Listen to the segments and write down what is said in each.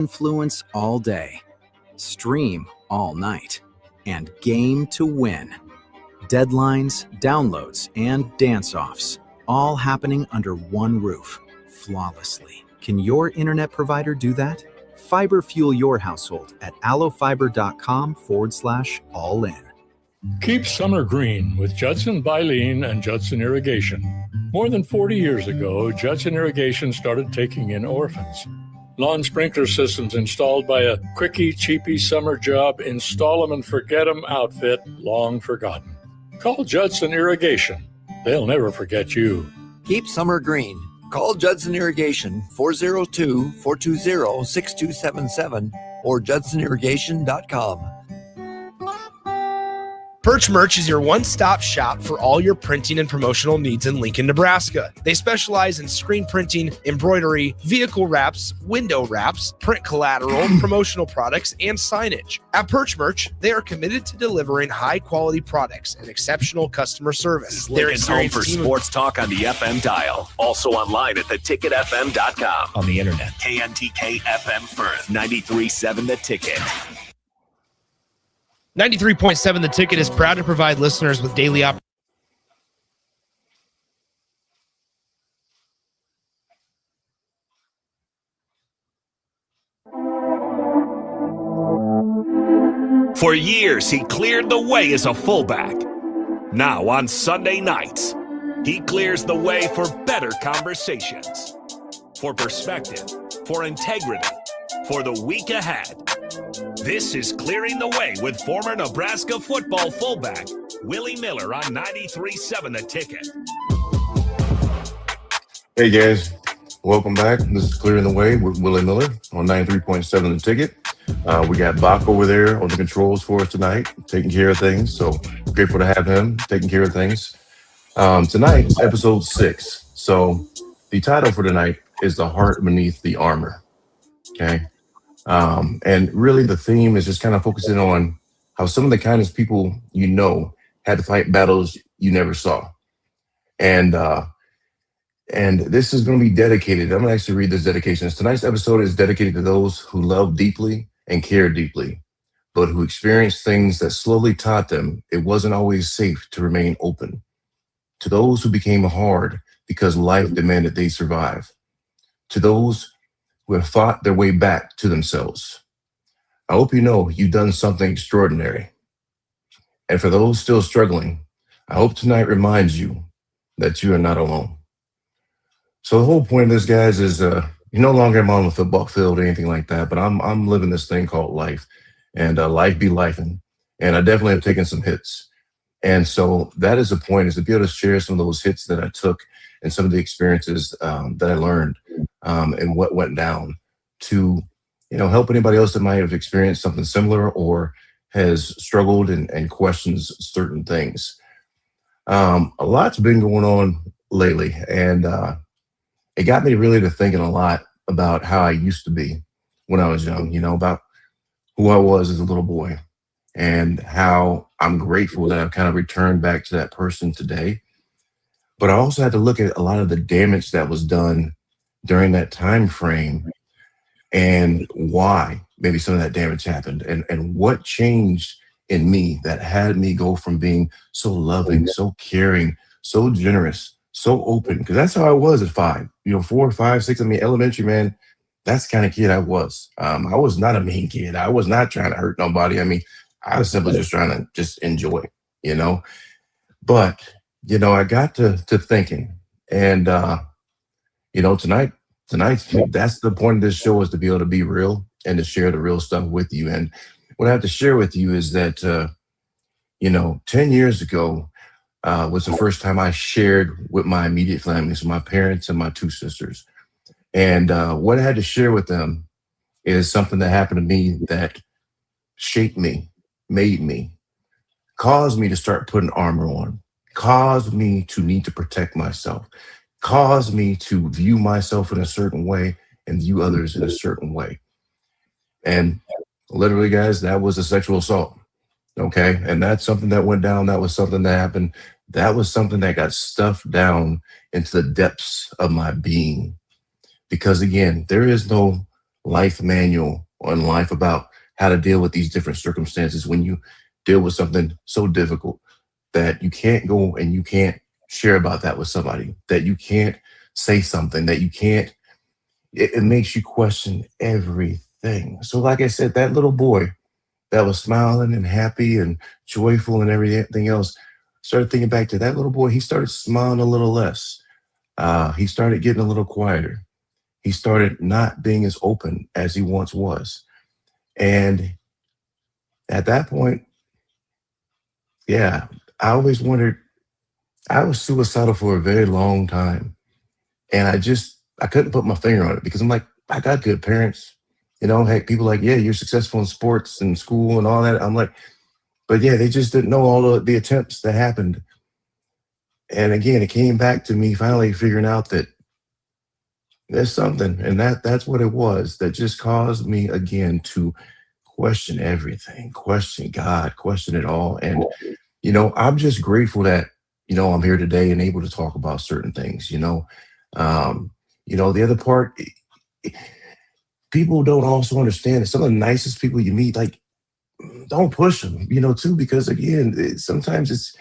Influence all day, stream all night, and game to win. Deadlines, downloads, and dance-offs, all happening under one roof, flawlessly. Can your internet provider do that? Fiber fuel your household at allofiber.com/all-in. Keep summer green with Judson Baleen and Judson Irrigation. More than 40 years ago, Judson Irrigation started taking in orphans. Lawn sprinkler systems installed by a quickie, cheapy summer job, install 'em and forget 'em outfit long forgotten. Call Judson Irrigation. They'll never forget you. Keep summer green. Call Judson Irrigation 402-420-6277 or judsonirrigation.com. Perch Merch is your one-stop shop for all your printing and promotional needs in Lincoln, Nebraska. They specialize in screen printing, embroidery, vehicle wraps, window wraps, print collateral, promotional products, and signage. At Perch Merch, they are committed to delivering high-quality products and exceptional customer service. They're home for sports talk on the FM dial. Also online at theticketfm.com. On the internet, KNTK FM Firth, 93.7 The Ticket. 93.7 The Ticket is proud to provide listeners with daily For years, he cleared the way as a fullback. Now, on Sunday nights, he clears the way for better conversations, for perspective, for integrity, for the week ahead. This is Clearing the Way with former Nebraska football fullback Willie Miller on 93.7 The Ticket. Hey guys, welcome back. This is Clearing the Way with Willie Miller on 93.7 The Ticket. We got Bach over there on the controls for us tonight, taking care of things. So grateful to have him taking care of things. Tonight is episode 6. So the title for tonight is The Heart Beneath the Armor. Okay. And really the theme is just kind of focusing on how some of the kindest people you know had to fight battles you never saw. And this is going to be dedicated. I'm going to actually read this dedication. Tonight's episode is dedicated to those who love deeply and care deeply, but who experienced things that slowly taught them it wasn't always safe to remain open. To those who became hard because life demanded they survive. To those who have fought their way back to themselves. I hope you know you've done something extraordinary. And for those still struggling, I hope tonight reminds you that you are not alone. So the whole point of this, guys, is you're no longer on the football field or anything like that, but I'm living this thing called life, and life be lifing. And I definitely have taken some hits. And so that is the point, is to be able to share some of those hits that I took and some of the experiences that I learned and what went down to, help anybody else that might have experienced something similar or has struggled and questions certain things. A lot's been going on lately, and it got me really to thinking a lot about how I used to be when I was young, about who I was as a little boy and how I'm grateful that I've kind of returned back to that person today. But I also had to look at a lot of the damage that was done during that time frame and why maybe some of that damage happened and what changed in me that had me go from being so loving, so caring, so generous, so open, because that's how I was at 5, 4, 5, 6. Elementary, man, that's the kind of kid I was. I was not a mean kid. I was not trying to hurt nobody. I was simply just trying to just enjoy, But, I got to thinking, and, tonight, that's the point of this show, is to be able to be real and to share the real stuff with you. And what I have to share with you is that, 10 years ago was the first time I shared with my immediate family, so my parents and my 2 sisters. And what I had to share with them is something that happened to me that shaped me, made me, caused me to start putting armor on, caused me to need to protect myself, caused me to view myself in a certain way and view others in a certain way. And literally, guys, that was a sexual assault. Okay. And that's something that went down. That was something that happened. That was something that got stuffed down into the depths of my being. Because again, there is no life manual on life about how to deal with these different circumstances when you deal with something so difficult that you can't go and you can't share about that with somebody, that you can't say something, that you can't, it makes you question everything. So, like I said, that little boy that was smiling and happy and joyful and everything else, started thinking back to that little boy. He started smiling a little less. He started getting a little quieter. He started not being as open as he once was. And at that point, yeah, I always wondered, I was suicidal for a very long time. And I couldn't put my finger on it because I'm like, I got good parents. You know, heck, people like, yeah, you're successful in sports and school and all that. I'm like, but yeah, they just didn't know all of the attempts that happened. And again, it came back to me finally figuring out that there's something, and that's what it was that just caused me again to question everything, question God, question it all. And I'm just grateful that I'm here today and able to talk about certain things. The other part, people don't also understand that some of the nicest people you meet, like, don't push them, too, because again, sometimes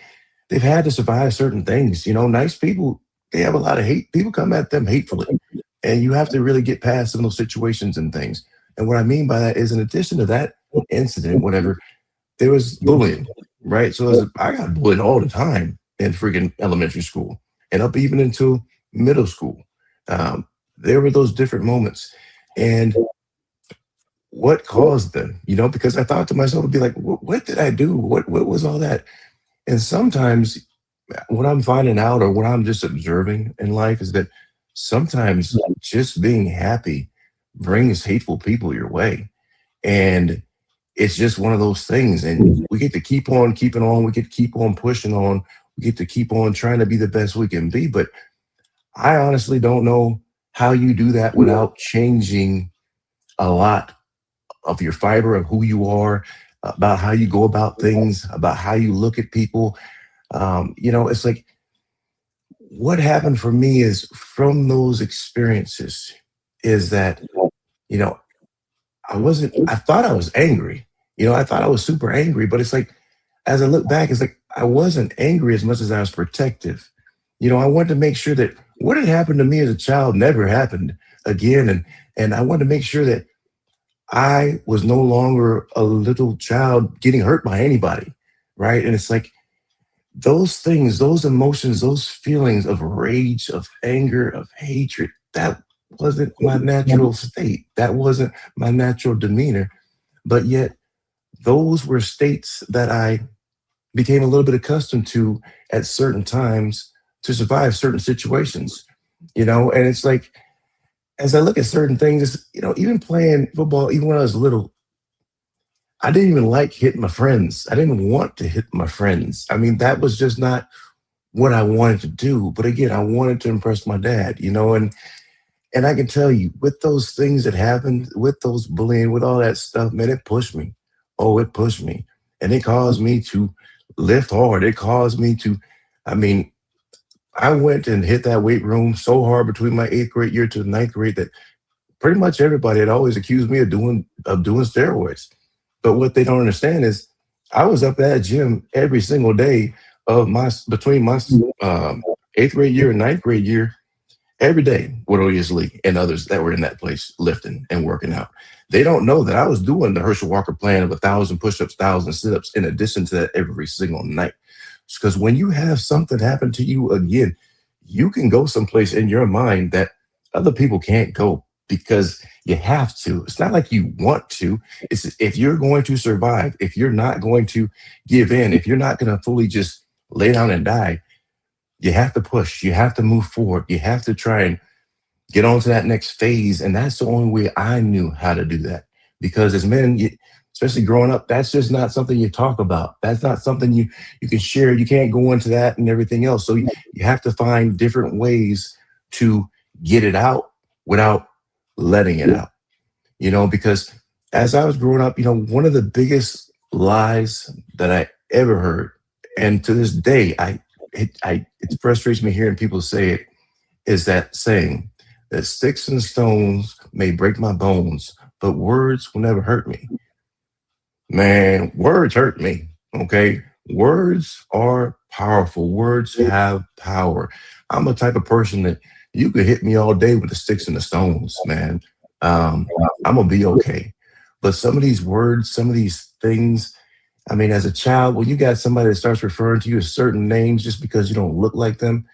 they've had to survive certain things. Nice people, they have a lot of hate. People come at them hatefully, and you have to really get past some of those situations and things. And what I mean by that is, in addition to that incident, whatever, there was bullying, right? So I got bullied all the time in freaking elementary school and up even into middle school. There were those different moments. And what caused them? Because I thought to myself, it'd be like, what did I do? What was all that? And sometimes what I'm finding out or what I'm just observing in life is that sometimes just being happy brings hateful people your way. And it's just one of those things. And we get to keep on keeping on. We get to keep on pushing on. We get to keep on trying to be the best we can be. But I honestly don't know how you do that without changing a lot of your fiber of who you are, about how you go about things, about how you look at people. It's like what happened for me is from those experiences is that, I thought I was angry. I thought I was super angry, but it's like, as I look back, it's like, I wasn't angry as much as I was protective. I wanted to make sure that what had happened to me as a child never happened again. And I wanted to make sure that I was no longer a little child getting hurt by anybody. Right. And it's like those things, those emotions, those feelings of rage, of anger, of hatred, that wasn't my natural state. That wasn't my natural demeanor. But yet those were states that I became a little bit accustomed to at certain times to survive certain situations, and it's like, as I look at certain things, even playing football, even when I was little, I didn't even like hitting my friends. I didn't want to hit my friends. I mean, that was just not what I wanted to do. But again, I wanted to impress my dad, and I can tell you, with those things that happened, with those bullying, with all that stuff, man, it pushed me. Oh, it pushed me. And it caused me to lift hard. It caused me to, I went and hit that weight room so hard between my 8th grade year to the 9th grade that pretty much everybody had always accused me of doing steroids. But what they don't understand is I was up at that gym every single day of between my 8th grade year and 9th grade year, every day with Elias Lee and others that were in that place lifting and working out. They don't know that I was doing the Herschel Walker plan of 1,000 push-ups, 1,000 sit-ups in addition to that every single night. Because when you have something happen to you again, you can go someplace in your mind that other people can't go because you have to. It's not like you want to. It's if you're going to survive, if you're not going to give in, if you're not going to fully just lay down and die, you have to push. You have to move forward. You have to try and get on to that next phase. And that's the only way I knew how to do that. Because as men, especially growing up, that's just not something you talk about. That's not something you can share. You can't go into that and everything else. So you have to find different ways to get it out without letting it out, because as I was growing up, one of the biggest lies that I ever heard, and to this day, it frustrates me hearing people say it, is that saying that sticks and stones may break my bones, but words will never hurt me. Man, words hurt me. Okay. Words are powerful. Words have power. I'm a type of person that you could hit me all day with the sticks and the stones, man. I'm gonna be okay. But some of these words, some of these things, I mean, as a child, when you got somebody that starts referring to you as certain names just because you don't look like them,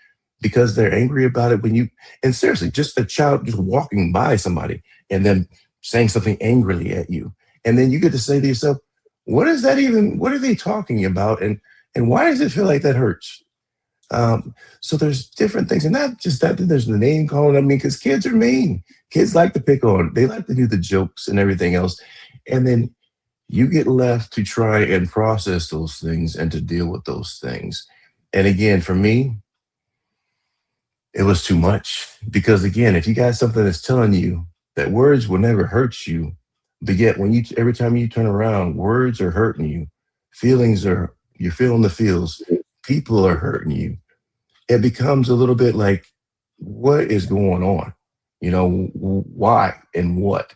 because they're angry about it, and seriously, just a child just walking by somebody and then saying something angrily at you. And then you get to say to yourself, what are they talking about? And why does it feel like that hurts? So there's different things, and not just that, there's the name calling. I mean, because kids are mean. Kids like to pick on, they like to do the jokes and everything else. And then you get left to try and process those things and to deal with those things. And again, for me, it was too much because again, if you got something that's telling you that words will never hurt you, but yet every time you turn around, words are hurting you, you're feeling the feels, people are hurting you. It becomes a little bit like, what is going on? Why and what?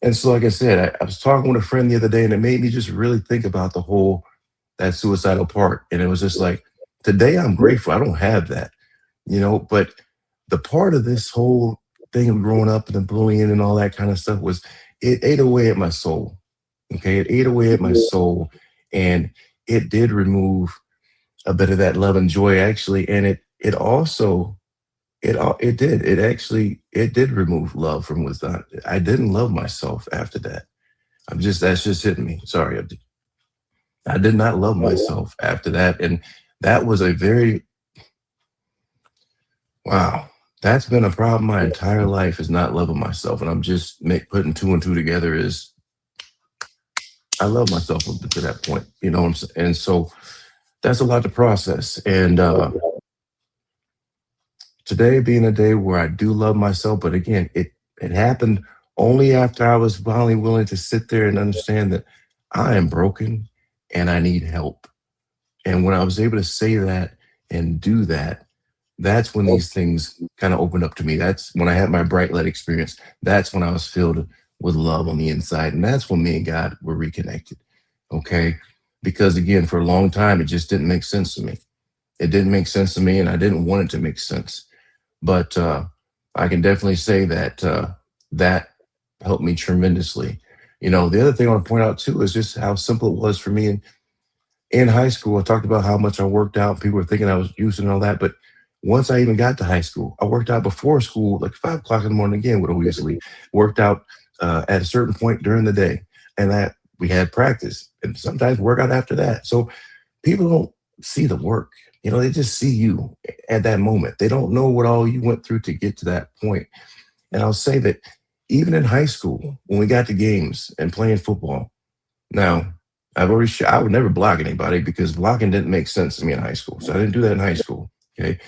And so, like I said, I was talking with a friend the other day, and it made me just really think about that suicidal part. And it was just like, today I'm grateful I don't have that, but the part of this whole thing of growing up and the bullying and all that kind of stuff was, it ate away at my soul. Okay. It ate away at my soul, and it did remove a bit of that love and joy actually. And it also, it did remove love from within. I didn't love myself after that. That's just hitting me. Sorry. I did not love myself after that. And that was wow, that's been a problem my entire life, is not loving myself. And I'm just putting two and two together is I love myself up to that point, you know what I'm saying? And so that's a lot to process. And today being a day where I do love myself, but again, it happened only after I was finally willing to sit there and understand that I am broken and I need help. And when I was able to say that and do that, that's when these things kind of opened up to me. That's when I had my bright light experience. That's when I was filled with love on the inside. And that's when me and God were reconnected. Okay. Because again, for a long time, it just didn't make sense to me. It didn't make sense to me, and I didn't want it to make sense. But I can definitely say that that helped me tremendously. The other thing I want to point out too is just how simple it was for me in high school. I talked about how much I worked out. People were thinking I was using and all that, but once I even got to high school, I worked out before school, like 5 o'clock in the morning again, would obviously worked out at a certain point during the day, and that we had practice and sometimes work out after that. So people don't see the work. They just see you at that moment. They don't know what all you went through to get to that point. And I'll say that even in high school, when we got to games and playing football, now I would never block anybody because blocking didn't make sense to me in high school. So I didn't do that in high school. Okay.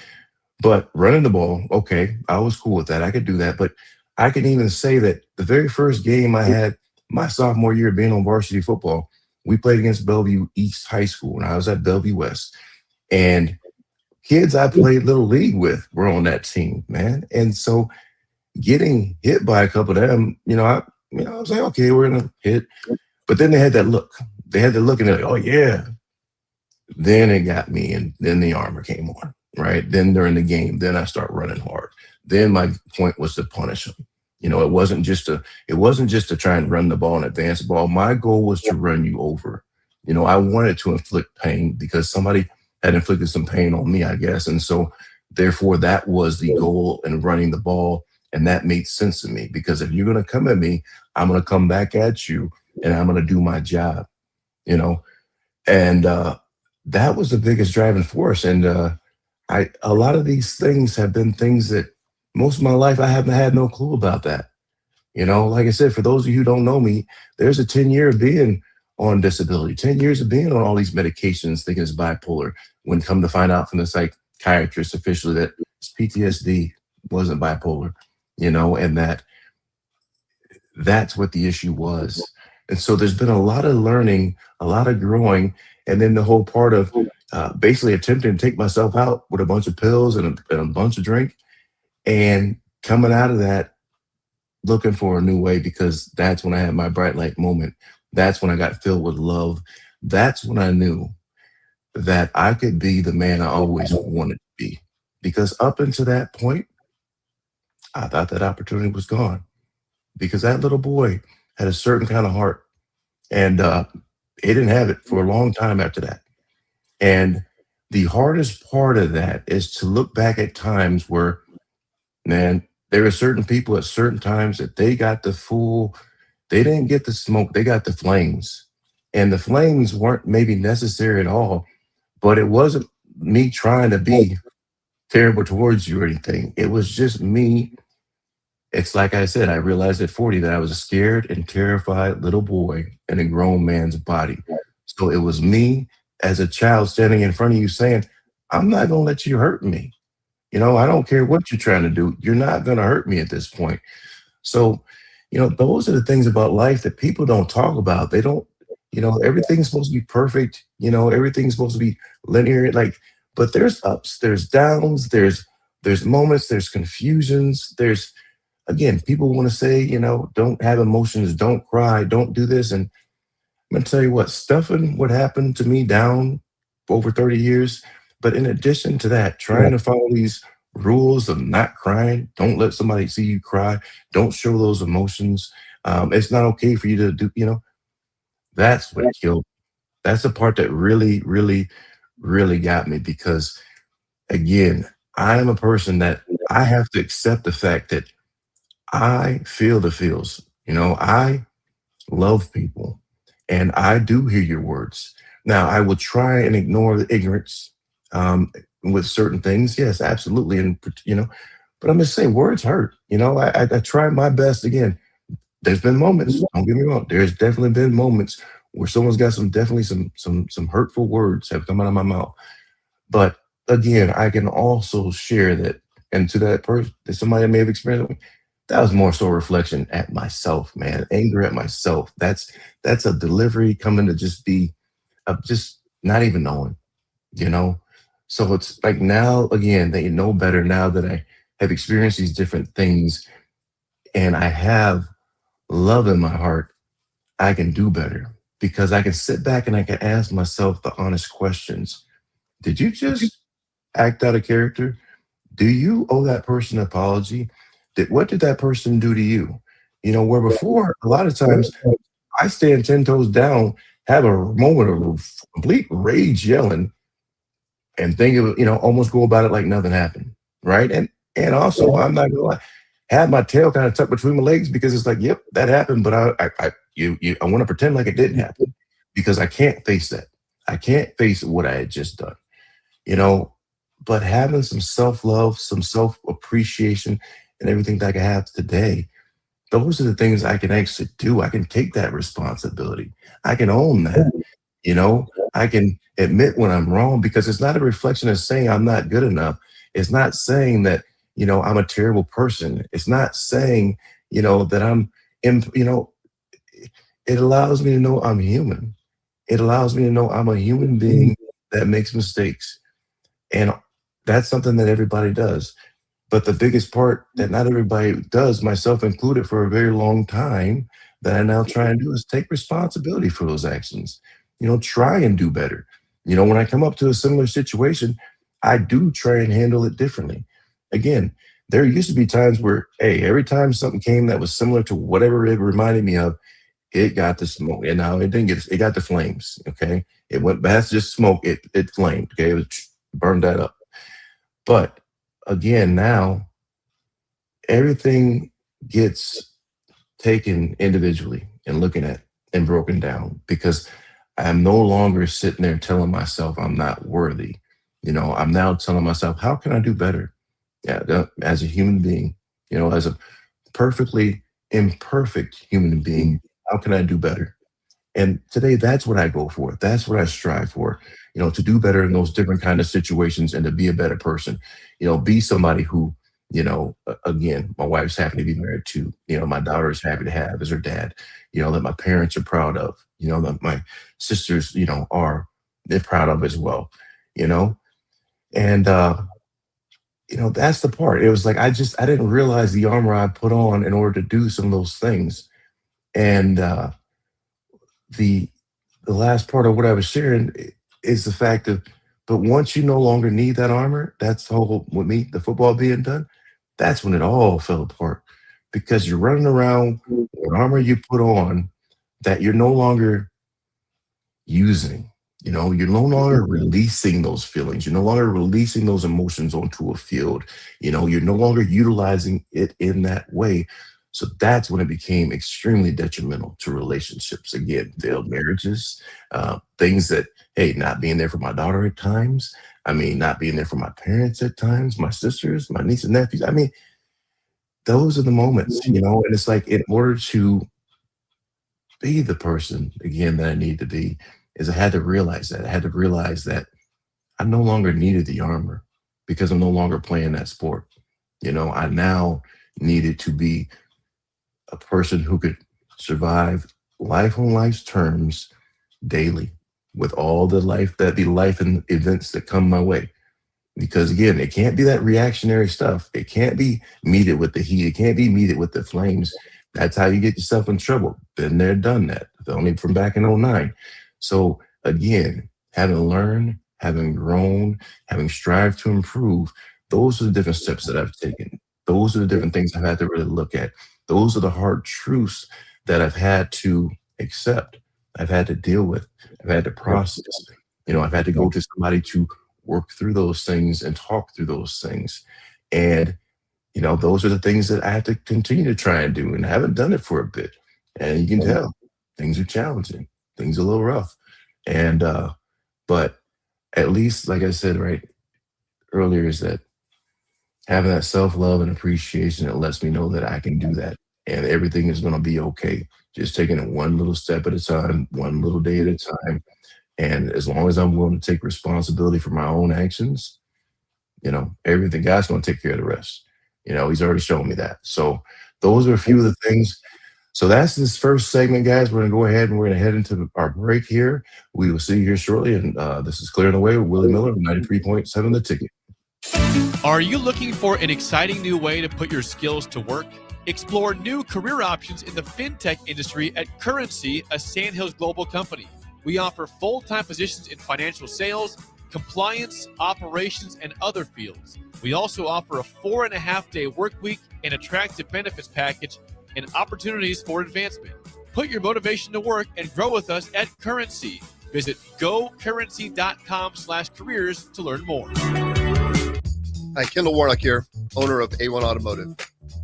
But running the ball, okay, I was cool with that. I could do that. But I can even say that the very first game I had my sophomore year being on varsity football, we played against Bellevue East High School, and I was at Bellevue West. And kids I played Little League with were on that team, man. And so getting hit by a couple of them, I was like, okay, we're going to hit. But then they had that look. They had the look, and they're like, oh, yeah. Then it got me, and then the armor came on, right? Then during the game, then I start running hard. Then my point was to punish them. It wasn't just to try and run the ball and advance the ball. My goal was to run you over. I wanted to inflict pain because somebody had inflicted some pain on me, I guess. And so therefore that was the goal in running the ball. And that made sense to me because if you're going to come at me, I'm going to come back at you and I'm going to do my job, and that was the biggest driving force. And a lot of these things have been things that most of my life, I haven't had no clue about that. Like I said, for those of you who don't know me, there's a 10-year of being on disability, 10 years of being on all these medications, thinking it's bipolar, when come to find out from the psychiatrist officially that it's PTSD, wasn't bipolar, and that's what the issue was. And so there's been a lot of learning, a lot of growing, and then the whole part of basically attempting to take myself out with a bunch of pills and a bunch of drink, and coming out of that looking for a new way because that's when I had my bright light moment. That's when I got filled with love. That's when I knew that I could be the man I always wanted to be. Because up until that point, I thought that opportunity was gone because that little boy had a certain kind of heart, and he didn't have it for a long time after that. And the hardest part of that is to look back at times where, man, there were certain people at certain times that they got the full, they didn't get the smoke, they got the flames. And the flames weren't maybe necessary at all, but it wasn't me trying to be terrible towards you or anything. It was just me. It's like I said, I realized at 40 that I was a scared and terrified little boy in a grown man's body. So it was me as a child standing in front of you saying, I'm not going to let you hurt me. I don't care what you're trying to do. You're not going to hurt me at this point. So, those are the things about life that people don't talk about. They don't, everything's supposed to be perfect. Everything's supposed to be linear. But there's ups, there's downs, there's moments, there's confusions. There's, again, people want to say, don't have emotions, don't cry, don't do this. And I'm going to tell you what, stuffing what happened to me down over 30 years. But in addition to that, trying to follow these rules of not crying, don't let somebody see you cry, don't show those emotions. It's not okay for you to do, that's what killed. That's the part that really, really, really got me because, again, I am a person that I have to accept the fact that I feel the feels. I love people and I do hear your words. Now, I will try and ignore the ignorance with certain things. Yes, absolutely. And, but I'm just saying words hurt. I try my best. Again, there's been moments, don't get me wrong. There's definitely been moments where someone's got some hurtful words have come out of my mouth. But again, I can also share that. And to that person, that somebody may have experienced with me, that was more so a reflection at myself, man. Anger at myself. That's a delivery coming to just be of just not even knowing, So it's like now, again, that you know better now that I have experienced these different things and I have love in my heart, I can do better because I can sit back and I can ask myself the honest questions. Did you just act out of character? Do you owe that person an apology? What did that person do to you? Where before, a lot of times I stand 10 toes down, have a moment of complete rage yelling, and think of, almost go about it like nothing happened. Right. And also, I'm not gonna lie, have my tail kind of tucked between my legs because it's like, yep, that happened. But I want to pretend like it didn't happen because I can't face that. I can't face what I had just done. But having some self-love, some self-appreciation, and everything that I can have today, those are the things I can actually do. I can take that responsibility. I can own that. I can admit when I'm wrong because it's not a reflection of saying I'm not good enough. It's not saying that, I'm a terrible person. It's not saying, that it allows me to know I'm human. It allows me to know I'm a human being that makes mistakes. And that's something that everybody does. But the biggest part that not everybody does, myself included, for a very long time, that I now try and do is take responsibility for those actions. Try and do better. When I come up to a similar situation, I do try and handle it differently. Again, there used to be times where, hey, every time something came that was similar to whatever it reminded me of, it got the smoke. And now it didn't it got the flames. Okay. It went past just smoke, it flamed. Okay. It was burned that up. But again, now everything gets taken individually and looking at and broken down because I'm no longer sitting there telling myself I'm not worthy. I'm now telling myself, how can I do better? Yeah, as a human being, as a perfectly imperfect human being, how can I do better? And today, that's what I go for. That's what I strive for, to do better in those different kind of situations and to be a better person, be somebody who, again, my wife's happy to be married to, my daughter is happy to have as her dad, that my parents are proud of, that my sisters, they're proud of as well, and, that's the part. It was like I didn't realize the armor I put on in order to do some of those things. And the the last part of what I was sharing is the fact of, but once you no longer need that armor, that's the whole with me, the football being done, that's when it all fell apart. Because you're running around with armor you put on that you're no longer using. You're no longer releasing those feelings. You're no longer releasing those emotions onto a field. You're no longer utilizing it in that way. So that's when it became extremely detrimental to relationships. Again, failed marriages, things that, hey, not being there for my daughter at times. I mean, not being there for my parents at times, my sisters, my nieces and nephews. I mean, those are the moments, and it's like in order to be the person again that I need to be, is I had to realize that. I had to realize that I no longer needed the armor because I'm no longer playing that sport. I now needed to be a person who could survive life on life's terms daily with all the life and events that come my way. Because again, it can't be that reactionary stuff. It can't be meted with the heat. It can't be meted with the flames. That's how you get yourself in trouble. Been there, done that. Only from back in 2009. So again, having learned, having grown, having strived to improve, those are the different steps that I've taken. Those are the different things I've had to really look at. Those are the hard truths that I've had to accept. I've had to deal with. I've had to process. I've had to go to somebody to work through those things and talk through those things. And, those are the things that I have to continue to try and do. And I haven't done it for a bit. And you can tell things are challenging. Things are a little rough. And, but at least, like I said, right earlier, is that having that self-love and appreciation, it lets me know that I can do that and everything is going to be okay. Just taking it one little step at a time, one little day at a time. And as long as I'm willing to take responsibility for my own actions, everything, God's going to take care of the rest. He's already shown me that. So those are a few of the things. So that's this first segment, guys. We're going to go ahead and we're going to head into our break here. We will see you here shortly. And this is Clearing the Way with Willie Miller, 93.7 The Ticket. Are you looking for an exciting new way to put your skills to work? Explore new career options in the fintech industry at Currency, a Sandhills global company. We offer full-time positions in financial sales, compliance, operations, and other fields. We also offer a 4.5-day work week, an attractive benefits package, and opportunities for advancement. Put your motivation to work and grow with us at Currency. Visit gocurrency.com/careers to learn more. Hi, Kendall Warnock here, owner of A1 Automotive.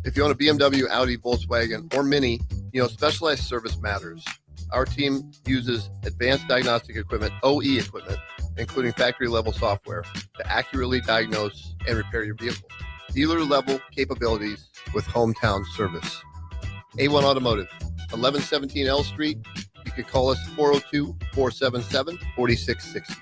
If you own a BMW, Audi, Volkswagen, or Mini, specialized service matters. Our team uses advanced diagnostic equipment, OE equipment, including factory-level software, to accurately diagnose and repair your vehicle. Dealer-level capabilities with hometown service. A1 Automotive, 1117 L Street. You can call us 402-477-4660.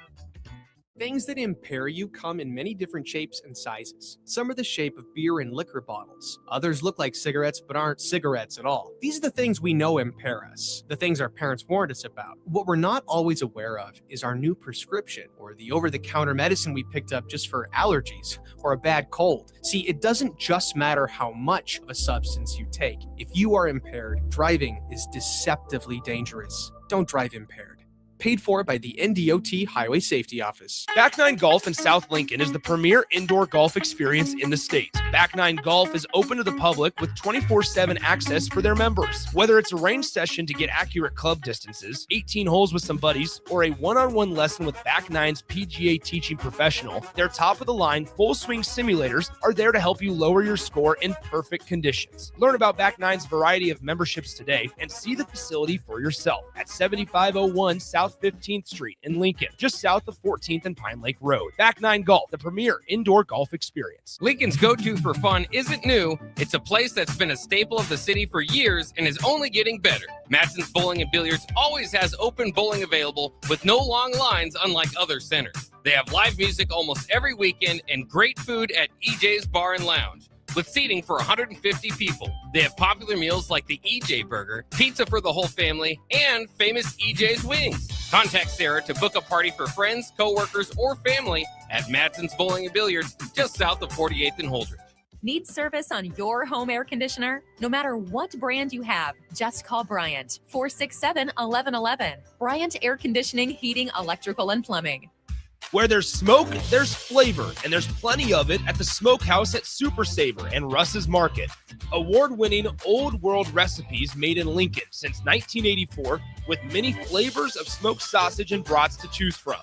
Things that impair you come in many different shapes and sizes. Some are the shape of beer and liquor bottles. Others look like cigarettes but aren't cigarettes at all. These are the things we know impair us, the things our parents warned us about. What we're not always aware of is our new prescription, or the over-the-counter medicine we picked up just for allergies or a bad cold. See, it doesn't just matter how much of a substance you take. If you are impaired, driving is deceptively dangerous. Don't drive impaired. Paid for by the NDOT Highway Safety Office. Back Nine Golf in South Lincoln is the premier indoor golf experience in the state. Back Nine Golf is open to the public with 24/7 access for their members. Whether it's a range session to get accurate club distances, 18 holes with some buddies, or a one-on-one lesson with Back Nine's PGA teaching professional, their top-of-the-line full-swing simulators are there to help you lower your score in perfect conditions. Learn about Back Nine's variety of memberships today and see the facility for yourself at 7501 South 15th Street in Lincoln, just south of 14th and Pine Lake Road. Back Nine Golf, the premier indoor golf experience. Lincoln's go-to for fun isn't new. It's a place that's been a staple of the city for years and is only getting better. Matson's Bowling and Billiards always has open bowling available with no long lines, unlike other centers. They have live music almost every weekend and great food at EJ's Bar and Lounge, with seating for 150 people. They have popular meals like the EJ Burger, pizza for the whole family, and famous EJ's Wings. Contact Sarah to book a party for friends, coworkers, or family at Madsen's Bowling and Billiards, just south of 48th and Holdridge. Need service on your home air conditioner? No matter what brand you have, just call Bryant, 467-1111. Bryant Air Conditioning, Heating, Electrical, and Plumbing. Where there's smoke, there's flavor, and there's plenty of it at the Smokehouse at Super Savor and Russ's Market. Award-winning old world recipes made in Lincoln since 1984 with many flavors of smoked sausage and brats to choose from.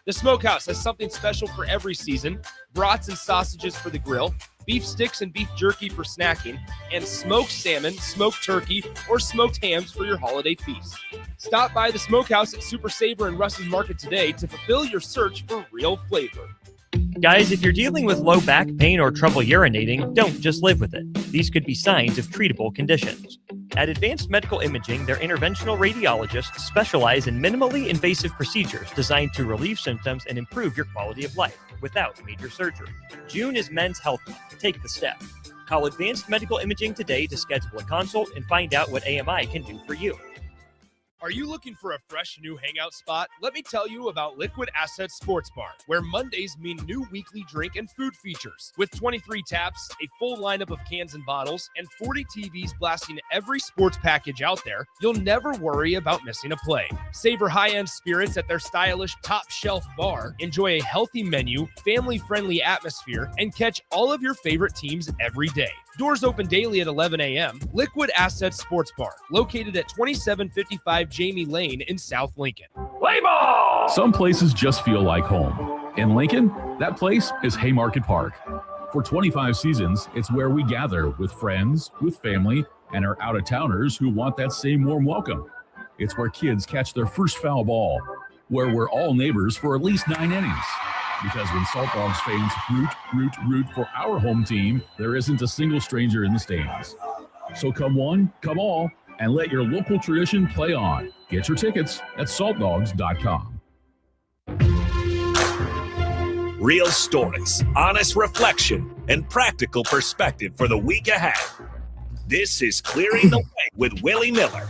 The Smokehouse has something special for every season: brats and sausages for the grill, beef sticks and beef jerky for snacking, and smoked salmon, smoked turkey, or smoked hams for your holiday feast. Stop by the Smokehouse at Super Savor and Russ's Market today to fulfill your search for real flavor. Guys, if you're dealing with low back pain or trouble urinating, don't just live with it. These could be signs of treatable conditions. At Advanced Medical Imaging, their interventional radiologists specialize in minimally invasive procedures designed to relieve symptoms and improve your quality of life without major surgery. June is Men's Health Month. Take the step. Call Advanced Medical Imaging today to schedule a consult and find out what AMI can do for you. Are you looking for a fresh new hangout spot? Let me tell you about Liquid Assets Sports Bar, where Mondays mean new weekly drink and food features. With 23 taps, a full lineup of cans and bottles, and 40 TVs blasting every sports package out there, you'll never worry about missing a play. Savor high-end spirits at their stylish top-shelf bar, enjoy a healthy menu, family-friendly atmosphere, and catch all of your favorite teams every day. Doors open daily at 11 a.m. Liquid Assets Sports Bar, located at 2755 Jamie Lane in South Lincoln. Play ball! Some places just feel like home. In Lincoln, that place is Haymarket Park. For 25 seasons, it's where we gather with friends, with family, and our out-of-towners who want that same warm welcome. It's where kids catch their first foul ball, where we're all neighbors for at least 9 innings. Because when Salt Dogs fans root for our home team, there isn't a single stranger in the stands. So come one, come all, and let your local tradition play on. Get your tickets at saltdogs.com. Real stories, honest reflection, and practical perspective for the week ahead. This is Clearing the Way with Willie Miller.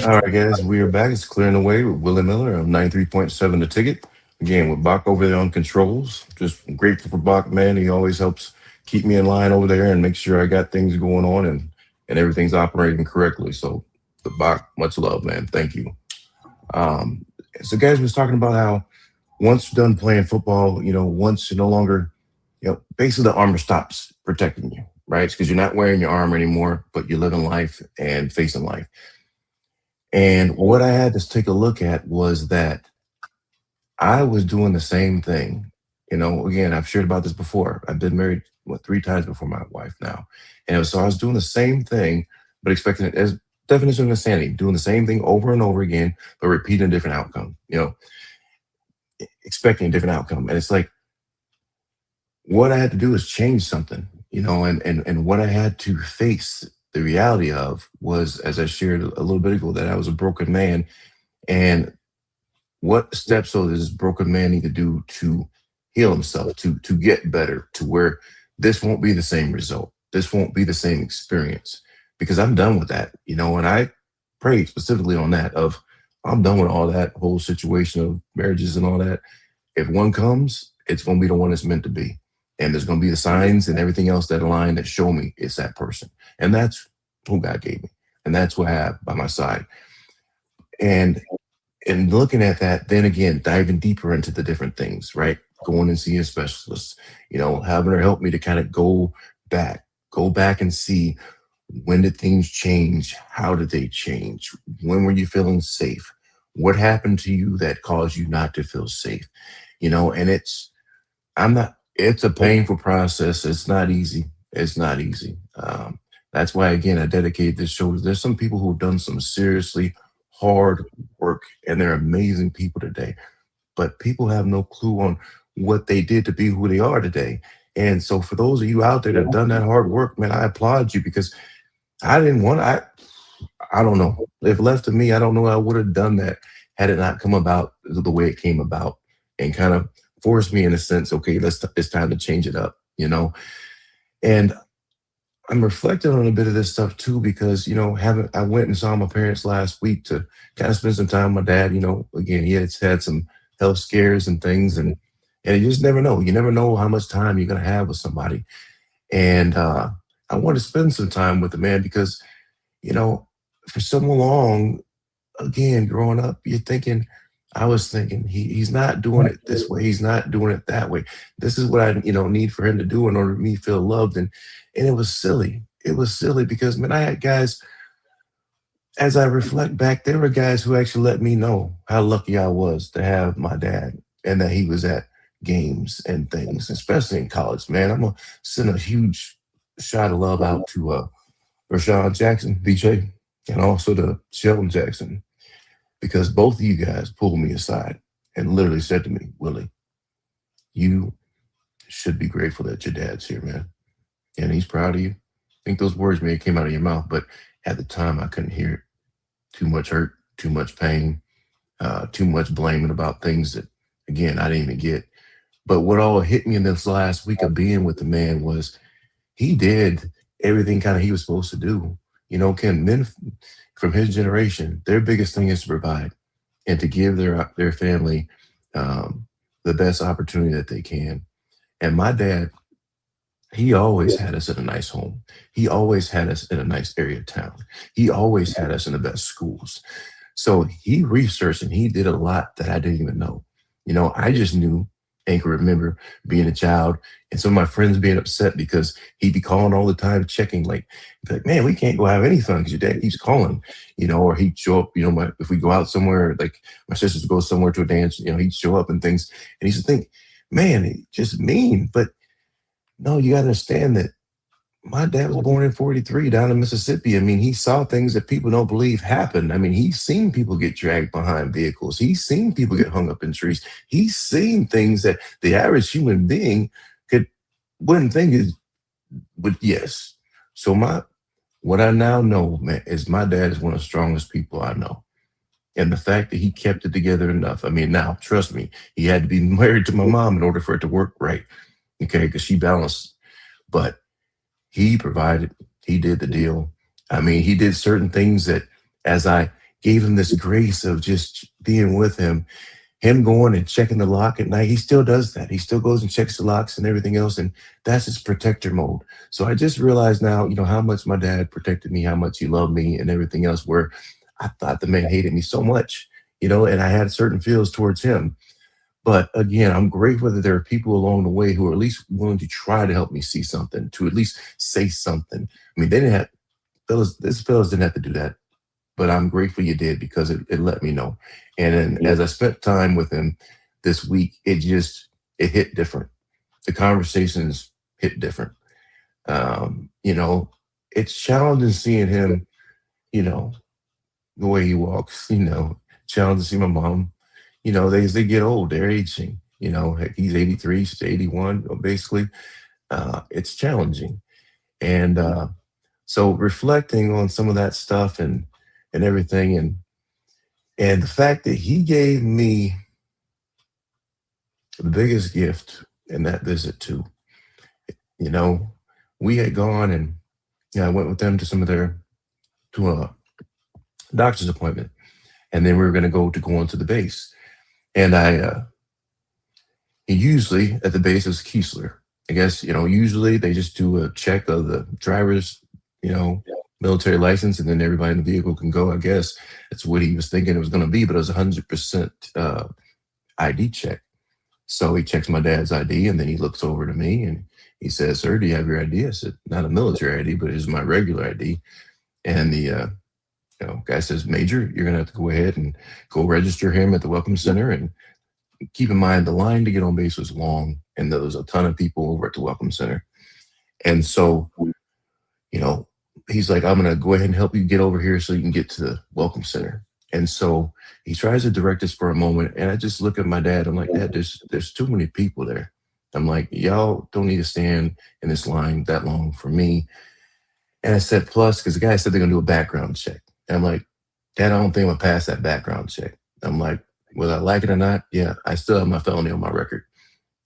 All right, guys, we are back. It's Clearing the Way with Willie Miller of 93.7 The Ticket. Again, with Bach over there on controls. Just grateful for Bach, man. He always helps keep me in line over there and make sure I got things going on and everything's operating correctly. So, the Bach, much love, man. Thank you. So, guys, we was talking about how once you're done playing football, once you're no longer, basically the armor stops protecting you, right? Because you're not wearing your armor anymore, but you're living life and facing life. And what I had to take a look at was that I was doing the same thing. Again, I've shared about this before. I've been married 3 times before my wife now. And so I was doing the same thing, but expecting it as definition of insanity, doing the same thing over and over again, but repeating a different outcome, expecting a different outcome. And it's like, what I had to do is change something, and what I had to face the reality of was, as I shared a little bit ago, that I was a broken man. And what steps does this broken man need to do to heal himself, to get better, to where this won't be the same result. This won't be the same experience, because I'm done with that, and I prayed specifically on that of, I'm done with all that whole situation of marriages and all that. If one comes, it's going to be the one it's meant to be. And there's going to be the signs and everything else that align that show me it's that person. And that's who God gave me. And that's what I have by my side. And looking at that, then again, diving deeper into the different things, right? Going and seeing specialists, having her help me to kind of go back and see, when did things change? How did they change? When were you feeling safe? What happened to you that caused you not to feel safe? And it's a painful process. It's not easy. That's why, again, I dedicate this show. There's some people who've done some seriously hard work, and they're amazing people today. But people have no clue on what they did to be who they are today. And so for those of you out there that have done that hard work, man, I applaud you, because I don't know. If left to me, I don't know I would have done that had it not come about the way it came about, and kind of forced me in a sense, okay, it's time to change it up, And I'm reflecting on a bit of this stuff too because I went and saw my parents last week to kind of spend some time with my dad. Again, he had some health scares and things, and you just never know. You never know how much time you're gonna have with somebody. And I want to spend some time with the man because you know for so long, again, growing up, I was thinking he's not doing it this way. He's not doing it that way. This is what I need for him to do in order for me to feel loved. And it was silly. It was silly because man, I had guys. As I reflect back, there were guys who actually let me know how lucky I was to have my dad and that he was at games and things, especially in college. Man, I'm gonna send a huge shot of love out to Rashawn Jackson, BJ, and also to Sheldon Jackson because both of you guys pulled me aside and literally said to me, Willie, you should be grateful that your dad's here, man. And he's proud of you. I think those words may have came out of your mouth, but at the time I couldn't hear it. Too much hurt, too much pain, too much blaming about things that, again, I didn't even get. But what all hit me in this last week of being with the man was he did everything kind of he was supposed to do. Ken, men from his generation, their biggest thing is to provide and to give their family the best opportunity that they can. And my dad, he always had us in a nice home. He always had us in a nice area of town. He always had us in the best schools. So he researched and he did a lot that I didn't even know. I just knew and can remember being a child and some of my friends being upset because he'd be calling all the time, checking like, man, we can't go have any fun because your dad keeps calling, or he'd show up, if we go out somewhere, like my sisters would go somewhere to a dance, he'd show up and things. And he used to think, man, it's just mean. But no, you got to understand that my dad was born in 43 down in Mississippi. I mean, he saw things that people don't believe happened. I mean, he's seen people get dragged behind vehicles. He's seen people get hung up in trees. He's seen things that the average human being wouldn't think is, but yes. So what I now know, man, is my dad is one of the strongest people I know. And the fact that he kept it together enough. I mean, now, trust me, he had to be married to my mom in order for it to work right. Okay, because she balanced, but he provided, he did the deal. I mean, he did certain things that as I gave him this grace of just being with him going and checking the lock at night, he still does that. He still goes and checks the locks and everything else. And that's his protector mode. So I just realized now, how much my dad protected me, how much he loved me and everything else, where I thought the man hated me so much, and I had certain feels towards him. But again, I'm grateful that there are people along the way who are at least willing to try to help me see something, to at least say something. I mean, this fellas didn't have to do that, but I'm grateful you did because it let me know. And then as I spent time with him this week, it hit different. The conversations hit different. It's challenging seeing him, the way he walks, challenging to see my mom. As they get old, they're aging. He's 83, she's 81, basically. It's challenging. And so reflecting on some of that stuff and everything, and the fact that he gave me the biggest gift in that visit too. We had gone and I went with them to a doctor's appointment. And then we were going to go into the base. And usually at the base is Keesler. I guess, usually they just do a check of the driver's, military license, and then everybody in the vehicle can go. I guess that's what he was thinking it was going to be, but it was 100% ID check. So he checks my dad's ID, and then he looks over to me and he says, "Sir, do you have your ID?" I said, "Not a military ID, but it's my regular ID." And the guy says, "Major, you're going to have to go ahead and go register him at the Welcome Center." And keep in mind, the line to get on base was long, and there was a ton of people over at the Welcome Center. And so, he's like, "I'm going to go ahead and help you get over here so you can get to the Welcome Center." And so he tries to direct us for a moment. And I just look at my dad. I'm like, "Dad, there's too many people there." I'm like, "Y'all don't need to stand in this line that long for me." And I said, plus, because the guy said they're going to do a background check. And I'm like, "Dad, I don't think I'm going to pass that background check." I'm like, whether I like it or not, yeah, I still have my felony on my record.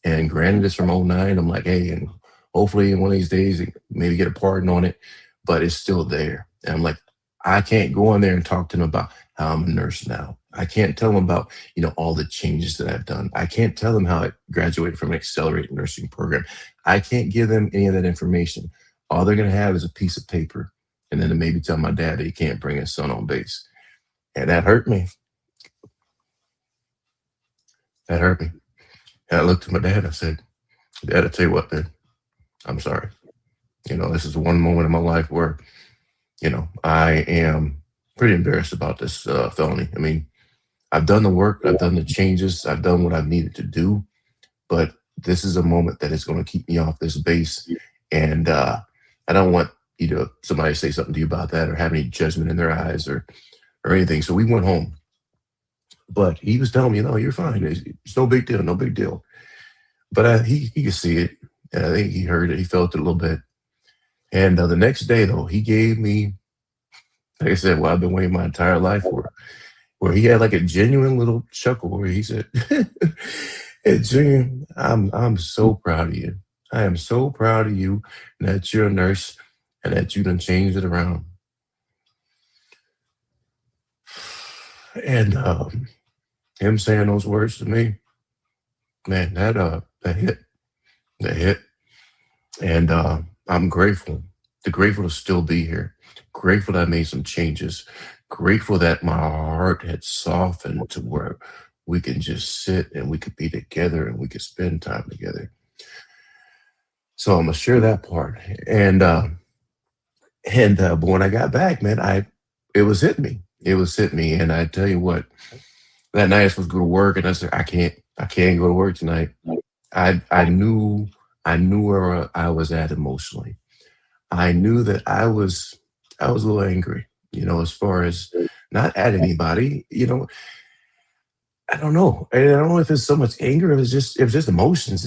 And granted, it's from 2009. I'm like, "Hey, and Hopefully in one of these days, maybe get a pardon on it, but it's still there. And I'm like, I can't go in there and talk to them about how I'm a nurse now. I can't tell them about, all the changes that I've done. I can't tell them how I graduated from an accelerated nursing program. I can't give them any of that information. All they're going to have is a piece of paper, and then to maybe tell my dad that he can't bring his son on base. And that hurt me. That hurt me. And I looked at my dad and I said, Dad, I tell you what, man, I'm sorry. This is one moment in my life where, I am pretty embarrassed about this felony. I mean, I've done the work, I've done the changes, I've done what I've needed to do, but this is a moment that is going to keep me off this base. And I don't want somebody to say something to you about that or have any judgment in their eyes or anything. So we went home. But he was telling me, you're fine. It's no big deal, no big deal. But he could see it. And I think he heard it. He felt it a little bit. And the next day, though, he gave me, like I said, what I've been waiting my entire life for, where he had like a genuine little chuckle where he said, Hey, Junior, I'm so proud of you. I am so proud of you that you're a nurse and that you done changed it around. And him saying those words to me, man, that hit. And I'm grateful to still be here. Grateful that I made some changes. Grateful that my heart had softened to where we can just sit and we could be together and we could spend time together. So I'm gonna share that part. And but when I got back, man, it was hitting me. It was hitting me. And I tell you what, that night I was supposed to go to work, and I said, I can't go to work tonight. I knew where I was at emotionally. I knew that I was a little angry, as far as not at anybody, I don't know. And I don't know if it's so much anger, it was just emotions.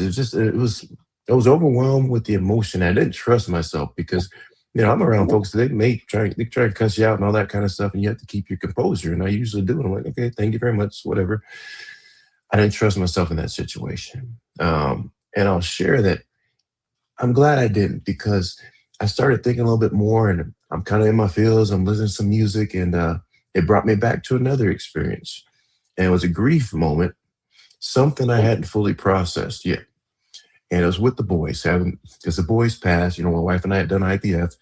I was overwhelmed with the emotion. I didn't trust myself because I'm around folks that they try to cuss you out and all that kind of stuff, and you have to keep your composure. And I usually do. And I'm like, okay, thank you very much, whatever. I didn't trust myself in that situation. And I'll share that I'm glad I didn't, because I started thinking a little bit more, and I'm kind of in my feels. I'm listening to some music, and it brought me back to another experience. And it was a grief moment, something I hadn't fully processed yet. And it was with the boys, because the boys passed. My wife and I had done IVF.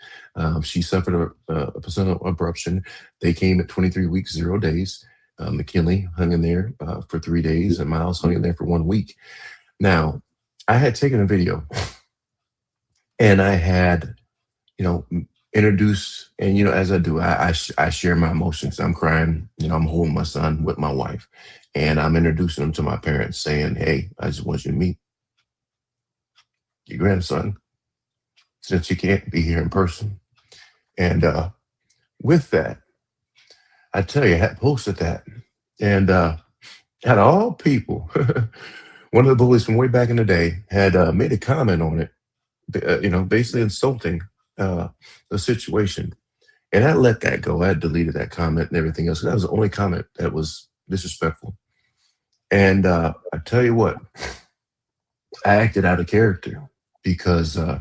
She suffered a placental abruption. They came at 23 weeks, 0 days. McKinley hung in there for 3 days, and Miles hung in there for 1 week. Now, I had taken a video, and I had, introduced, and as I do, I share my emotions. I'm crying, I'm holding my son with my wife, and I'm introducing him to my parents, saying, hey, I just want you to meet your grandson, since you can't be here in person. And with that, I tell you, I had posted that, and out of all people, one of the bullies from way back in the day had made a comment on it, basically insulting the situation. And I let that go. I deleted that comment and everything else. That was the only comment that was disrespectful. And I tell you what, I acted out of character, because I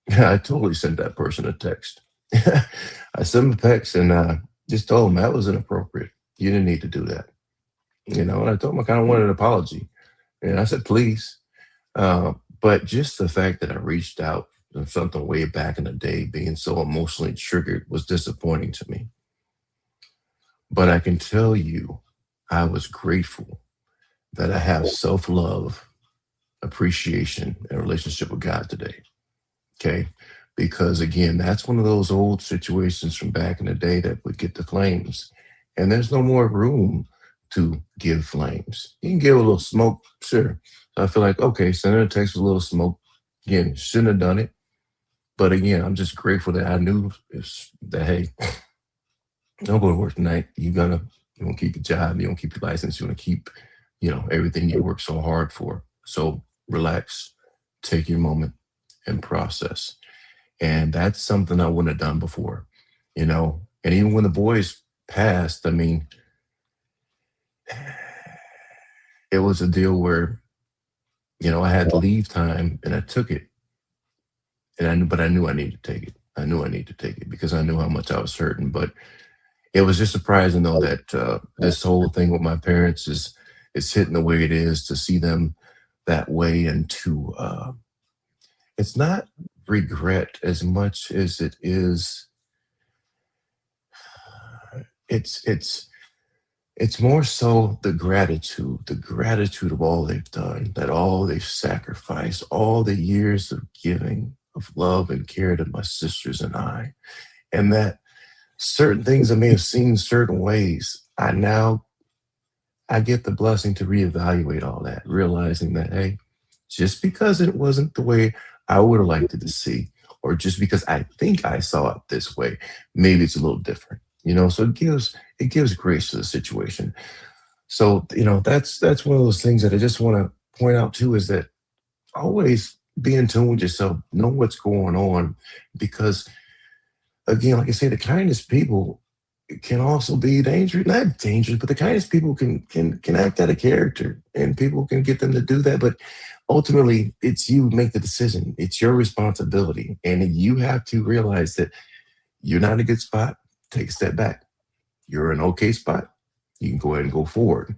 totally sent that person a text. I sent him a text and just told him that was inappropriate. You didn't need to do that. And I told him I kind of wanted an apology. And I said, please. But just the fact that I reached out and something way back in the day, being so emotionally triggered, was disappointing to me. But I can tell you, I was grateful that I have self-love, appreciation, and relationship with God today. Okay? Because again, that's one of those old situations from back in the day that would get the flames. And there's no more room to give flames. You can give a little smoke, sure. I feel like, okay, sending a text with a little smoke. Again, shouldn't have done it. But again, I'm just grateful that I knew that, hey, don't go to work tonight. You want to keep your job. You want to keep your license. You want to keep, everything you work so hard for. So relax, take your moment, and process. And that's something I wouldn't have done before, And even when the boys passed, I mean, it was a deal where, I had leave time, and I took it. And I knew I needed to take it. I knew I needed to take it because I knew how much I was hurting. But it was just surprising though that this whole thing with my parents is hitting the way it is, to see them that way, and to it's not regret as much as it is. It's more so the gratitude of all they've done, that all they've sacrificed, all the years of giving, of love and care to my sisters and I, and that certain things I may have seen certain ways, I get the blessing to reevaluate all that, realizing that, hey, just because it wasn't the way I would have liked it to see, or just because I think I saw it this way, maybe it's a little different. So it gives grace to the situation. So, that's one of those things that I just want to point out too, is that always be in tune with yourself, know what's going on, because again, like I say, the kindest people can also be dangerous. Not dangerous, but the kindest people can act out of character, and people can get them to do that. But ultimately, it's you who make the decision. It's your responsibility, and you have to realize that you're not in a good spot. Take a step back. You're in an okay spot. You can go ahead and go forward.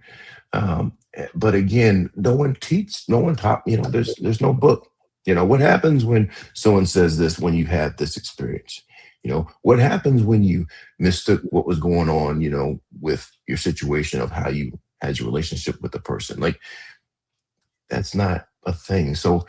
But again, no one taught. There's no book. What happens when someone says this when you had this experience? What happens when you mistook what was going on, with your situation of how you had your relationship with the person? Like, that's not a thing. So,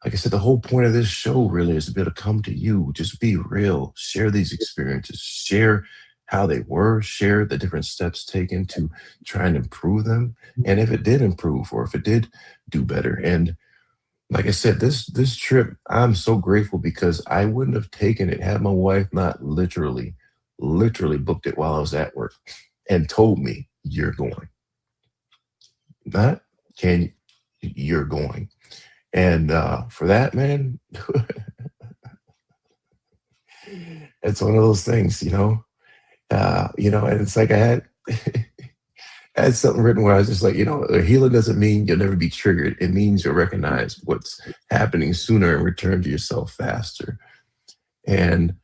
like I said, the whole point of this show really is to be able to come to you, just be real, share these experiences, share how they were, share the different steps taken to try and improve them. And if it did improve, or if it did do better. And like I said, this trip, I'm so grateful, because I wouldn't have taken it had my wife not literally booked it while I was at work and told me, you're going. Not can you're going. And for that, man, it's one of those things, and it's like I had something written where I was just like, healing doesn't mean you'll never be triggered. It means you'll recognize what's happening sooner and return to yourself faster. And,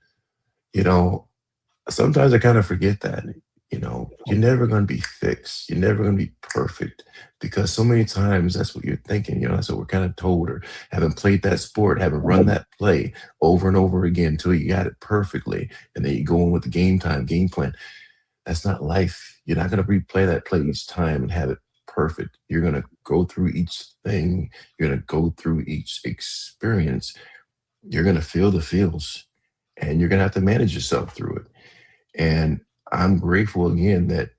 sometimes I kind of forget that, you're never going to be fixed. You're never going to be perfect, because so many times that's what you're thinking. That's what we're kind of told, or having played that sport, having run that play over and over again until you got it perfectly. And then you go in with the game plan. That's not life. You're not going to replay that play each time and have it perfect. You're going to go through each thing. You're going to go through each experience. You're going to feel the feels, and you're going to have to manage yourself through it. And I'm grateful again that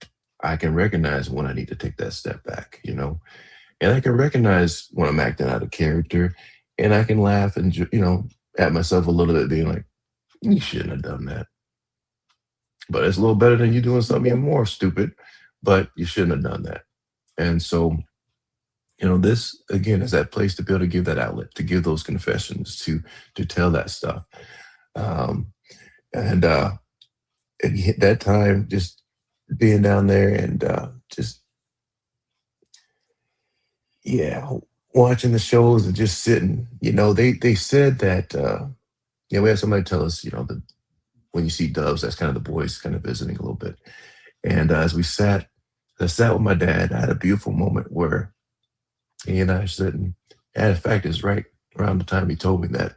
I can recognize when I need to take that step back, and I can recognize when I'm acting out of character, and I can laugh and, at myself a little bit, being like, you shouldn't have done that. But it's a little better than you doing something even more stupid, but you shouldn't have done that. And so, this again is that place to be able to give that outlet, to give those confessions, to tell that stuff. And that time, just being down there and watching the shows and just sitting. They said that we had somebody tell us, that when you see doves, that's kind of the boys kind of visiting a little bit. And as I sat with my dad, I had a beautiful moment where he and I are sitting. And in fact, it's right around the time he told me that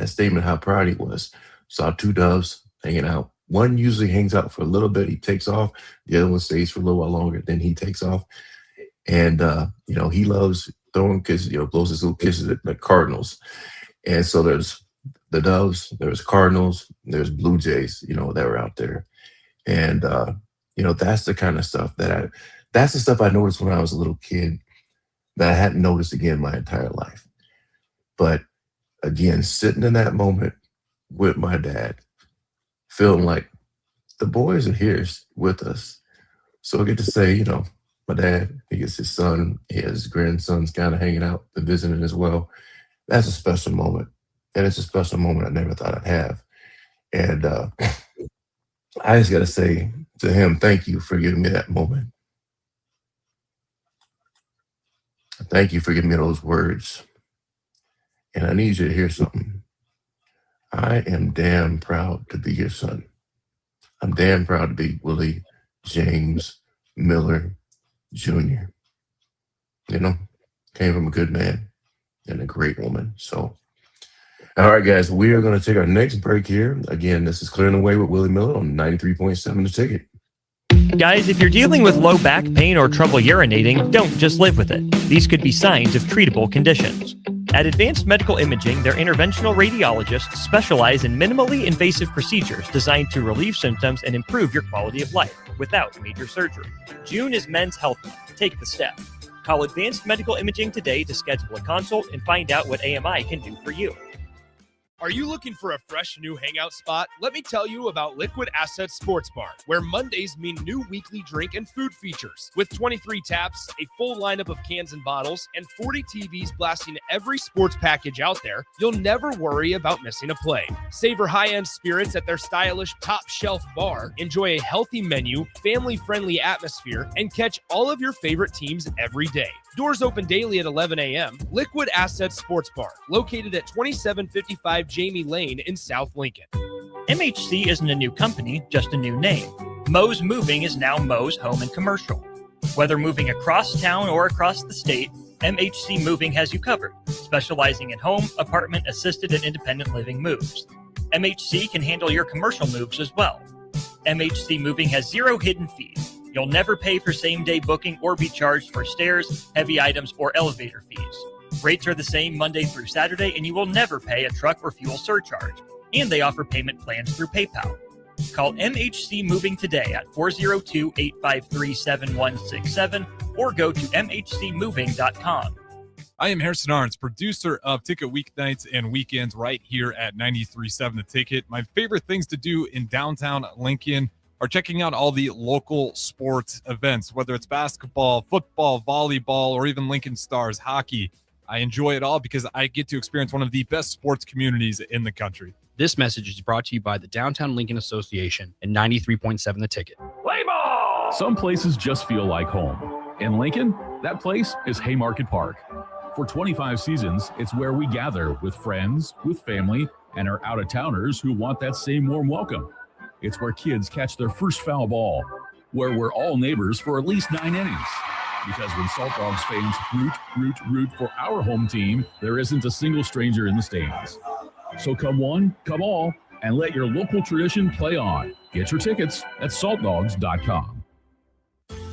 statement, how proud he was. Saw two doves hanging out. One usually hangs out for a little bit. He takes off. The other one stays for a little while longer. Then he takes off. And, he loves throwing kisses, blows his little kisses at the cardinals. And so there's the doves, there's cardinals, there's blue jays, that were out there. And, that's the kind of stuff that's the stuff I noticed when I was a little kid that I hadn't noticed again my entire life. But again, sitting in that moment with my dad, feeling like the boys are here with us. So I get to say, my dad, he gets his son, his grandson's kind of hanging out and visiting as well. That's a special moment. And it's a special moment I never thought I'd have. And I just got to say to him, thank you for giving me that moment. Thank you for giving me those words. And I need you to hear something. I am damn proud to be your son. I'm damn proud to be Willie James Miller Jr. You know, came from a good man and a great woman. So, all right, guys, we are going to take our next break here. Again, this is Clearing the Way with Willie Miller on 93.7 The Ticket. Guys, if you're dealing with low back pain or trouble urinating, don't just live with it. These could be signs of treatable conditions. At Advanced Medical Imaging, their interventional radiologists specialize in minimally invasive procedures designed to relieve symptoms and improve your quality of life without major surgery. June is Men's Health Month. Take the step. Call Advanced Medical Imaging today to schedule a consult and find out what AMI can do for you. Are you looking for a fresh new hangout spot? Let me tell you about Liquid Assets Sports Bar, where Mondays mean new weekly drink and food features. With 23 taps, a full lineup of cans and bottles, and 40 TVs blasting every sports package out there, you'll never worry about missing a play. Savor high-end spirits at their stylish top-shelf bar, enjoy a healthy menu, family-friendly atmosphere, and catch all of your favorite teams every day. Doors open daily at 11 a.m. Liquid Assets Sports Bar, located at 2755 Jamie Lane in South Lincoln. MHC isn't a new company, just a new name. Moe's Moving is now Moe's Home and Commercial. Whether moving across town or across the state, MHC Moving has you covered, specializing in home, apartment, assisted, and independent living moves. MHC can handle your commercial moves as well. MHC Moving has 0 hidden fees. You'll never pay for same-day booking or be charged for stairs, heavy items, or elevator fees. Rates are the same Monday through Saturday, and you will never pay a truck or fuel surcharge. And they offer payment plans through PayPal. Call MHC Moving today at 402-853-7167 or go to mhcmoving.com. I am Harrison Arns, producer of Ticket Weeknights and Weekends right here at 93.7 The Ticket. My favorite things to do in downtown Lincoln are checking out all the local sports events, whether it's basketball, football, volleyball, or even Lincoln Stars hockey. I enjoy it all because I get to experience one of the best sports communities in the country. This message is brought to you by the Downtown Lincoln Association and 93.7 The Ticket. Play ball! Some places just feel like home. In Lincoln, that place is Haymarket Park. For 25 seasons, it's where we gather with friends, with family, and our out-of-towners who want that same warm welcome. It's where kids catch their first foul ball, where we're all neighbors for at least 9 innings. Because when Salt Dogs fans root for our home team, there isn't a single stranger in the stands. So come one, come all, and let your local tradition play on. Get your tickets at saltdogs.com.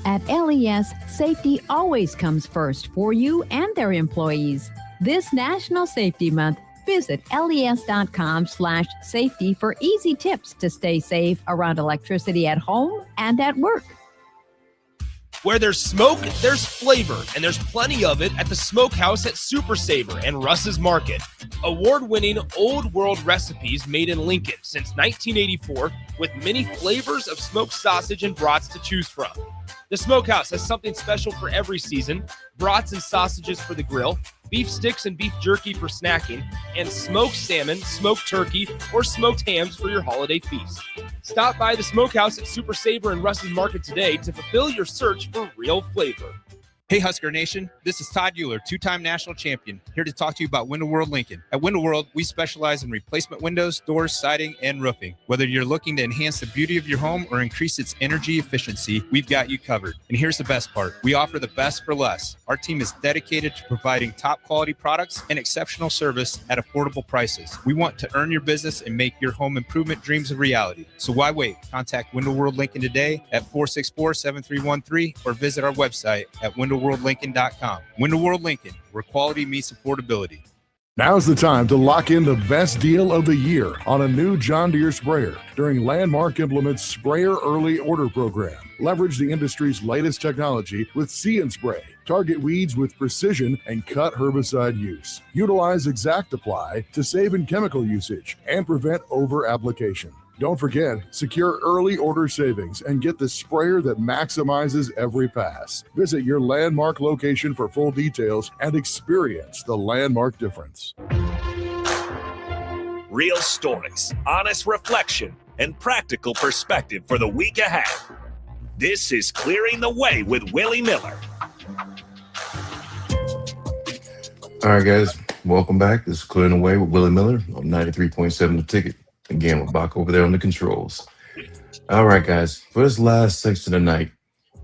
At LES, safety always comes first for you and their employees. This National Safety Month, visit les.com/safety for easy tips to stay safe around electricity at home and at work. Where there's smoke, there's flavor, and there's plenty of it at the Smokehouse at Super Saver and Russ's Market. Award-winning old world recipes made in Lincoln since 1984 with many flavors of smoked sausage and brats to choose from. The Smokehouse has something special for every season: brats and sausages for the grill, beef sticks and beef jerky for snacking, and smoked salmon, smoked turkey, or smoked hams for your holiday feast. Stop by the Smokehouse at Super Saver and Russ's Market today to fulfill your search for real flavor. Hey Husker Nation, this is Todd Euler, 2-time national champion, here to talk to you about Window World Lincoln. At Window World, we specialize in replacement windows, doors, siding, and roofing. Whether you're looking to enhance the beauty of your home or increase its energy efficiency, we've got you covered. And here's the best part. We offer the best for less. Our team is dedicated to providing top quality products and exceptional service at affordable prices. We want to earn your business and make your home improvement dreams a reality. So why wait? Contact Window World Lincoln today at 464-7313 or visit our website at windowworldlincoln.com. Window World Lincoln, where quality meets affordability. Now's the time to lock in the best deal of the year on a new John Deere sprayer during Landmark Implement's Sprayer Early Order Program. Leverage the industry's latest technology with See and Spray. Target weeds with precision and cut herbicide use. Utilize Exact Apply to save in chemical usage and prevent over-application. Don't forget, secure early order savings and get the sprayer that maximizes every pass. Visit your Landmark location for full details and experience the Landmark difference. Real stories, honest reflection, and practical perspective for the week ahead. This is Clearing the Way with Willie Miller. All right, guys, Welcome back. This is Clearing the Way with Willie Miller on 93.7 The Ticket. Again, with Bach over there on the controls. All right, guys. For this last section tonight,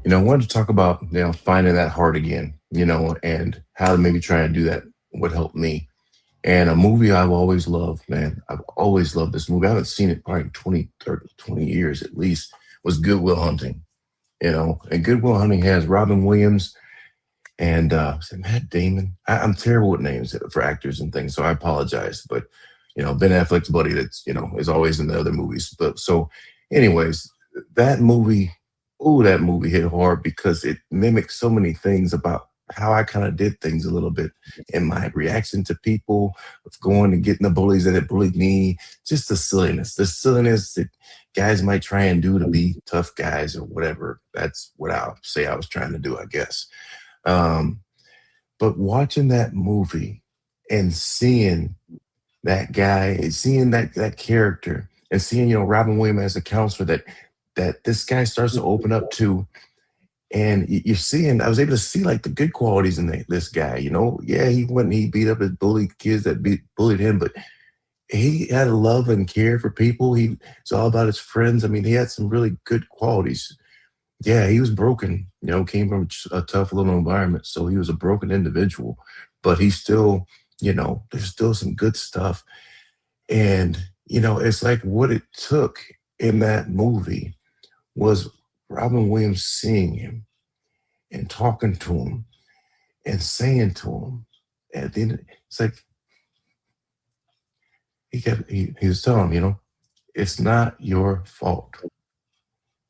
I wanted to talk about, finding that heart again, and how to maybe try and do that would help me. And a movie I've always loved, man. I've always loved this movie. I haven't seen it probably 20, 30, 20 years at least, was Good Will Hunting. And Good Will Hunting has Robin Williams and Matt Damon. I'm terrible with names for actors and things, so I apologize. But Ben Affleck's buddy that's is always in the other movies. But so, anyways, that movie hit hard because it mimicked so many things about how I kind of did things a little bit in my reaction to people, of going and getting the bullies that had bullied me, just the silliness that guys might try and do to be tough guys or whatever. That's what I'll say I was trying to do, I guess. But watching that movie and seeing that guy, seeing that character, and seeing, Robin Williams as a counselor that this guy starts to open up to, and you're seeing, I was able to see like the good qualities in this guy, Yeah, he beat up his bullied kids that bullied him, but he had a love and care for people. It's all about his friends. I mean, he had some really good qualities. Yeah, he was broken, came from a tough little environment. So he was a broken individual, but he still, there's still some good stuff. And, it's like what it took in that movie was Robin Williams seeing him and talking to him and saying to him, at the end, it's like he was telling him, it's not your fault,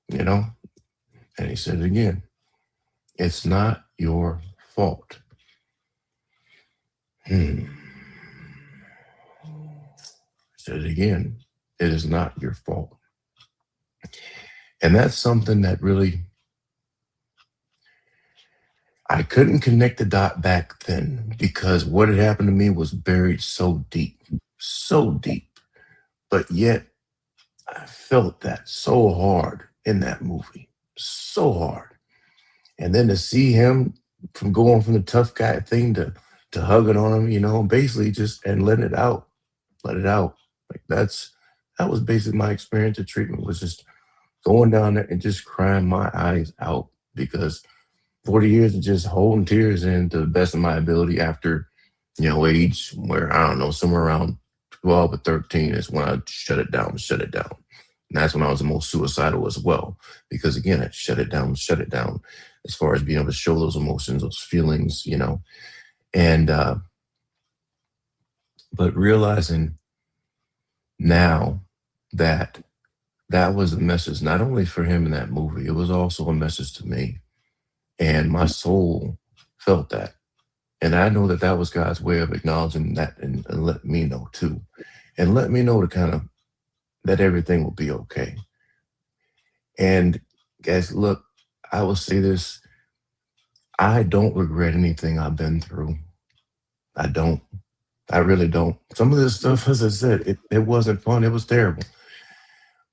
and he said it again, it's not your fault. Said it again, it is not your fault. And that's something that really, I couldn't connect the dot back then because what had happened to me was buried so deep. But yet I felt that so hard in that movie, so hard. And then to see him from going from the tough guy thing to hugging on him, basically just, and let it out. Like that was basically my experience of treatment, was just going down there and just crying my eyes out, because 40 years of just holding tears in to the best of my ability after, age where, I don't know, somewhere around 12 or 13 is when I shut it down. And that's when I was the most suicidal as well, because again, I shut it down as far as being able to show those emotions, those feelings, and, but realizing now that was a message, not only for him in that movie, it was also a message to me. And my soul felt that. And I know that was God's way of acknowledging that and let me know too. And let me know to kind of that everything will be okay. And guys, look, I will say this. I don't regret anything I've been through. I don't. I really don't. Some of this stuff, as I said, it wasn't fun. It was terrible.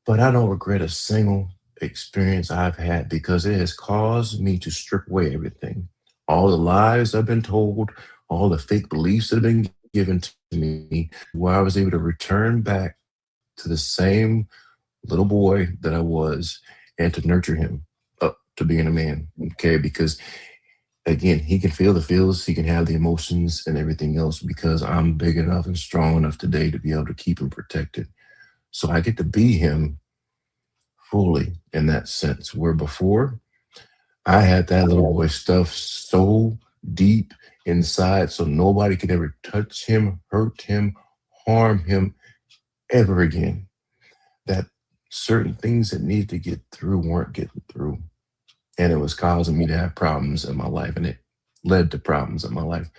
But I don't regret a single experience I've had, because it has caused me to strip away everything. All the lies I've been told, all the fake beliefs that have been given to me, where I was able to return back to the same little boy that I was and to nurture him up to being a man. Okay, because again, he can feel the feels, he can have the emotions and everything else, because I'm big enough and strong enough today to be able to keep him protected. So I get to be him fully in that sense, where before I had that little boy stuff so deep inside, so nobody could ever touch him, hurt him, harm him ever again. That certain things that needed to get through weren't getting through. And it was causing me to have problems in my life, and it led to problems in my life.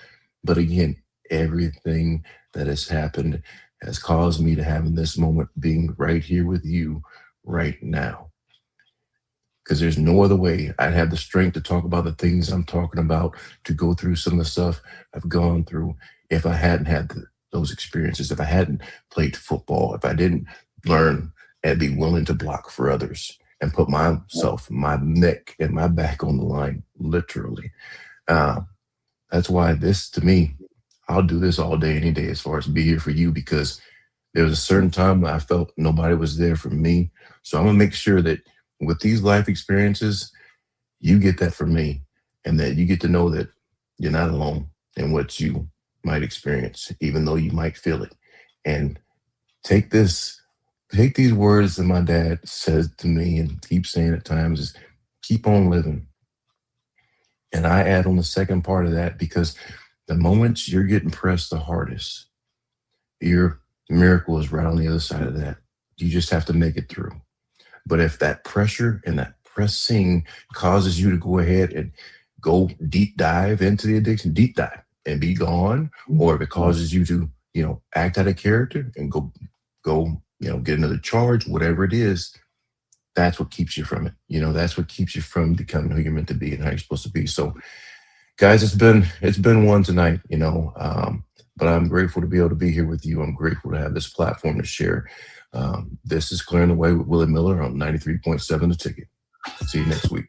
But again, everything that has happened has caused me to have in this moment being right here with you right now. Because there's no other way I'd have the strength to talk about the things I'm talking about, to go through some of the stuff I've gone through, if I hadn't had those experiences, if I hadn't played football, if I didn't learn and be willing to block for others and put myself, my neck and my back on the line, literally. That's why this, to me, I'll do this all day, any day, as far as be here for you, because there was a certain time I felt nobody was there for me. So I'm gonna make sure that with these life experiences, you get that from me, and that you get to know that you're not alone in what you might experience, even though you might feel it. And take these words that my dad says to me and keeps saying at times is keep on living. And I add on the second part of that, because the moments you're getting pressed the hardest, your miracle is right on the other side of that. You just have to make it through. But if that pressure and that pressing causes you to go ahead and go deep dive into the addiction, deep dive and be gone, or if it causes you to, act out of character and go, get another charge, whatever it is, that's what keeps you from it. That's what keeps you from becoming who you're meant to be and how you're supposed to be. So guys, it's been one tonight, but I'm grateful to be able to be here with you. I'm grateful to have this platform to share. This is Clearing the Way with Willie Miller on 93.7 The Ticket. See you next week.